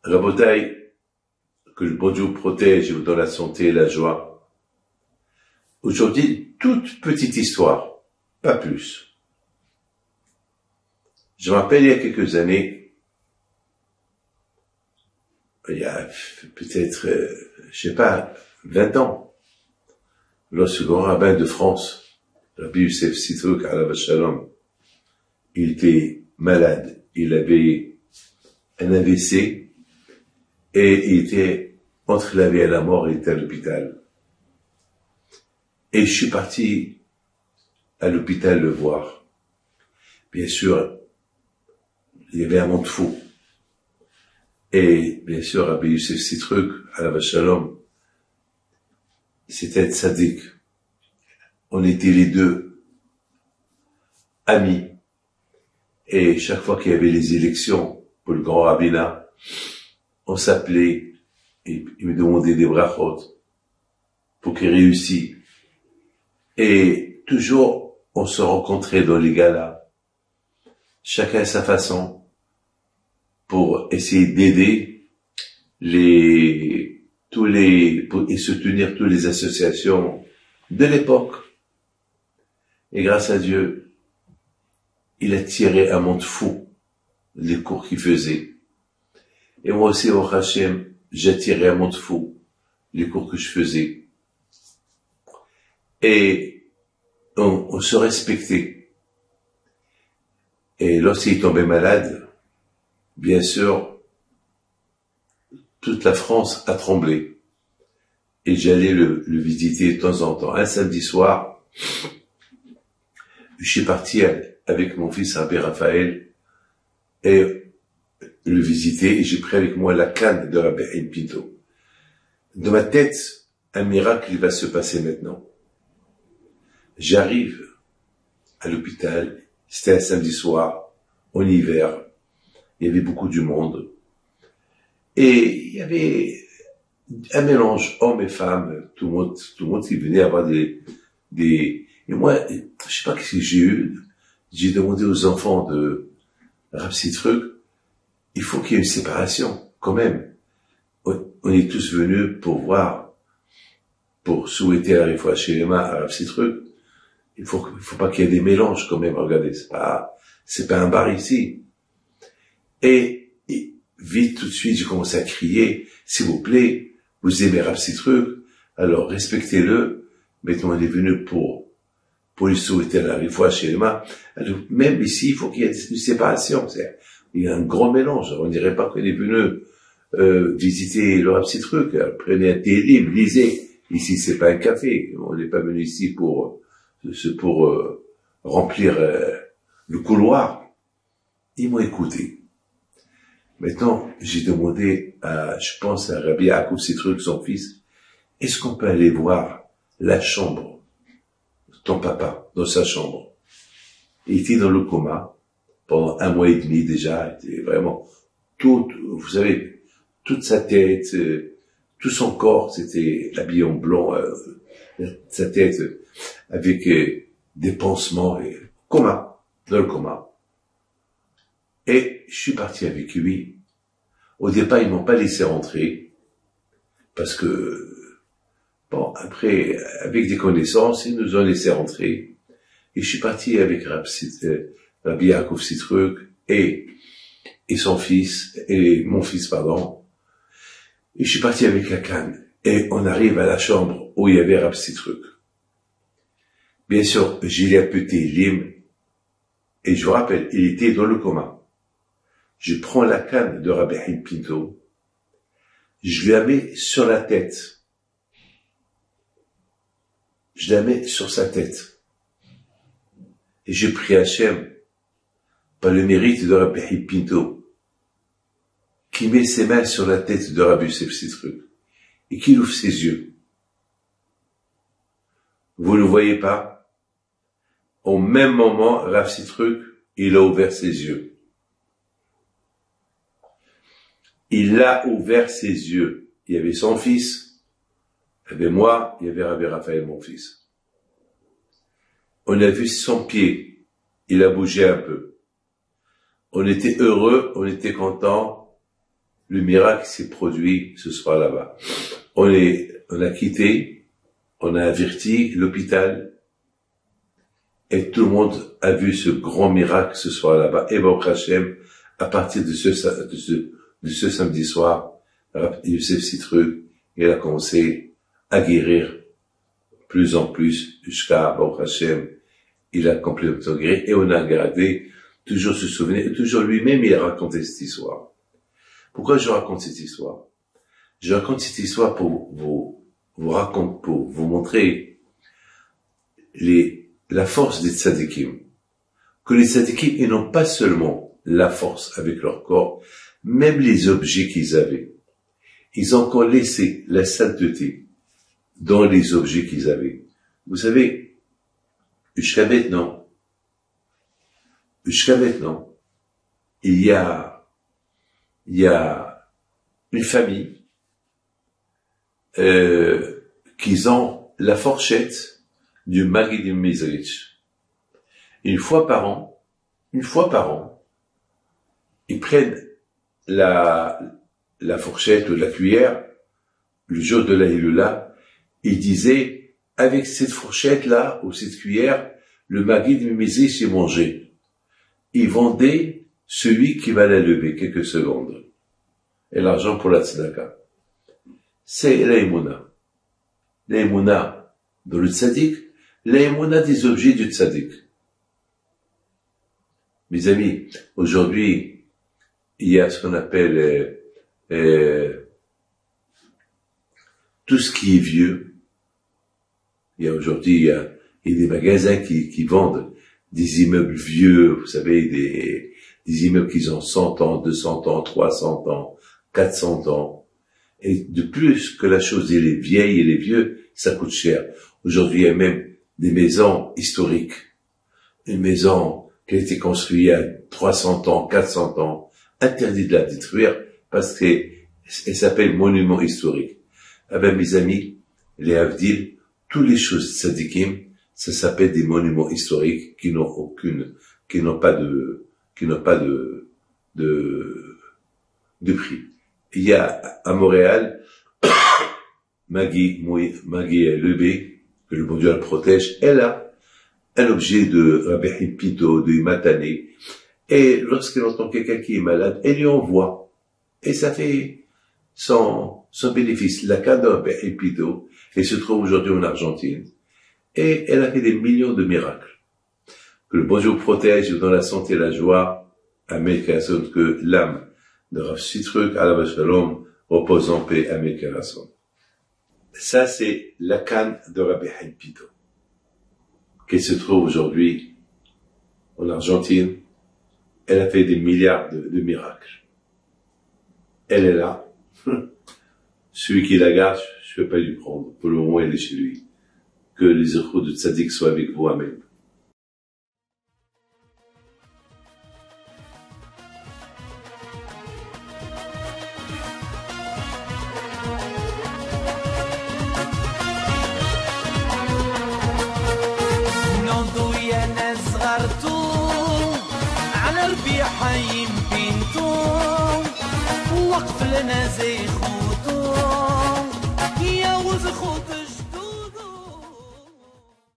Rabotai, que le bon Dieu protège et vous donne la santé et la joie. Aujourd'hui, toute petite histoire, pas plus. Je me rappelle il y a quelques années, il y a peut-être, je sais pas, 20 ans, lorsque le grand rabbin de France, Rabbi Youssef Sitrouk, alav shalom, il était malade, il avait un AVC, et il était entre la vie et la mort, il était à l'hôpital. Et je suis parti à l'hôpital le voir. Bien sûr, il y avait un monde fou. Et bien sûr, Rabbi Youssef Sitrouk, alav shalom, c'était tzaddik. On était les deux amis. Et chaque fois qu'il y avait les élections pour le grand rabbinat, on s'appelait et il me demandait des brachot pour qu'il réussisse. Et toujours, on se rencontrait dans les galas, chacun à sa façon, pour essayer d'aider et soutenir toutes les associations de l'époque. Et grâce à Dieu, il a tiré un monde fou, les cours qu'il faisait. Et moi aussi, au Hachem, j'ai tiré un monde fou, les cours que je faisais. Et on se respectait. Et lorsqu'il tombait malade, bien sûr, toute la France a tremblé. Et j'allais le visiter de temps en temps. Un samedi soir, je suis parti avec mon fils Rabbi Raphaël et le visiter, et j'ai pris avec moi la canne de Rabbi Haïm Pinto. Dans ma tête, un miracle va se passer maintenant. J'arrive à l'hôpital, c'était un samedi soir, en hiver, il y avait beaucoup du monde, et il y avait un mélange hommes et femmes, tout le monde qui venait avoir et moi, je sais pas qu'est-ce que j'ai eu, j'ai demandé aux enfants de Rav Sitrouk, il faut qu'il y ait une séparation, quand même. On est tous venus pour souhaiter la réfoua chez les mains à Rav Sitrouk. Il faut pas qu'il y ait des mélanges, quand même. Regardez, c'est pas un bar ici. Et vite, tout de suite, j'ai commencé à crier, s'il vous plaît, vous aimez Rav Sitrouk, alors respectez-le. Maintenant, on est venu pour lui souhaiter la réfoua chez les mains. Alors, même ici, il faut qu'il y ait une séparation. Il y a un grand mélange. On dirait pas qu'on est venu visiter le Rav Sitrouk. Prenez un thé libre, lisez. Ici, c'est pas un café. On n'est pas venu ici pour remplir le couloir. Ils m'ont écouté. Maintenant, j'ai demandé je pense à Rabbi Yaakov Sitrouk, son fils, est-ce qu'on peut aller voir la chambre, ton papa, dans sa chambre? Il était dans le coma pendant 1 mois et demi déjà. Il était vraiment vous savez, toute sa tête, tout son corps, c'était habillé en blanc, sa tête avec des pansements, et coma, dans le coma. Et je suis parti avec lui. Au départ, ils m'ont pas laissé rentrer, parce que, bon, après, avec des connaissances, ils nous ont laissé rentrer. Et je suis parti avec Rabbi Yaakov Sitrouk et son fils, et mon fils, pardon. Et je suis parti avec la canne. Et on arrive à la chambre où il y avait Rabbi Sitrouk. Bien sûr, j'ai un peu Télim, et je vous rappelle, il était dans le coma. Je prends la canne de Rabbi Haïm Pinto, je la mets sur la tête. Je la mets sur sa tête. Et je prie Hachem, par le mérite de Rabbi Haïm Pinto, qui met ses mains sur la tête de Rabbi Youssef Sitrouk, et qui ouvre ses yeux. Vous ne voyez pas? Au même moment, Rav Sitrouk, il a ouvert ses yeux. Il a ouvert ses yeux. Il y avait son fils, il y avait moi, il y avait Rabbi Raphaël, mon fils. On a vu son pied, il a bougé un peu. On était heureux, on était content, le miracle s'est produit ce soir là-bas. On a quitté, on a averti l'hôpital, et tout le monde a vu ce grand miracle ce soir là-bas. Et Baruch Hashem, à partir de ce samedi soir, Youssef Sitruk, il a commencé à guérir plus en plus jusqu'à Baruch Hashem. Il a complètement guéri et on a gardé toujours se souvenir, et toujours lui-même il a raconté cette histoire. Pourquoi je raconte cette histoire? Je raconte cette histoire pour vous montrer la force des tzadikim. Que les tzadikim, ils n'ont pas seulement la force avec leur corps, même les objets qu'ils avaient. Ils ont encore laissé la sainteté dans les objets qu'ils avaient. Vous savez, jusqu'à maintenant, il y a une famille qui ont la fourchette du Maggid Mezrich. Une fois par an, ils prennent la fourchette ou la cuillère, le jour de la Hilula, ils disaient, avec cette fourchette-là, ou cette cuillère, le Maggid Mezrich est mangé. Ils vendaient celui qui va la lever quelques secondes. Et l'argent pour la tzedaka. C'est l'aïmouna. L'aïmouna dans le tzaddik, l'aïmouna des objets du tzaddik. Mes amis, aujourd'hui, il y a ce qu'on appelle tout ce qui est vieux. Il y a aujourd'hui, il y a des magasins qui vendent des immeubles vieux, vous savez, des immeubles qui ont 100 ans, 200 ans, 300 ans, 400 ans. Et de plus que la chose, elle est vieille, elle est vieux, ça coûte cher. Aujourd'hui, il y a même des maisons historiques. Une maison qui a été construite il y a 300 ans, 400 ans, interdit de la détruire parce qu'elle s'appelle monument historique. Ah ben, mes amis, les Havdil, toutes les choses tzadikim, ça s'appelle des monuments historiques qui n'ont pas de prix. Il y a à Montréal, Maggie Lebé, que le bon Dieu la protège, elle a un objet de Rabbi Pito, de Matané, et lorsqu'elle entend quelqu'un qui est malade, elle lui envoie. Et ça fait son bénéfice. La canne de Rabbi Pito, elle se trouve aujourd'hui en Argentine. Et elle a fait des millions de miracles. Que le bon Dieu protège dans la santé et la joie. Amen, que l'âme de Rav Sitruk, Alav Shalom, repose en paix. Amen, ça, c'est la canne de Rabbi Pito, qui se trouve aujourd'hui en Argentine. Elle a fait des milliards de miracles. Elle est là. Celui qui la garde, je ne peux pas lui prendre. Pour le moment, elle est chez lui. Que les échos de Tzadik soient avec vous. Amen. حي بنتم وقف لنا زي خوتم يا وز خوت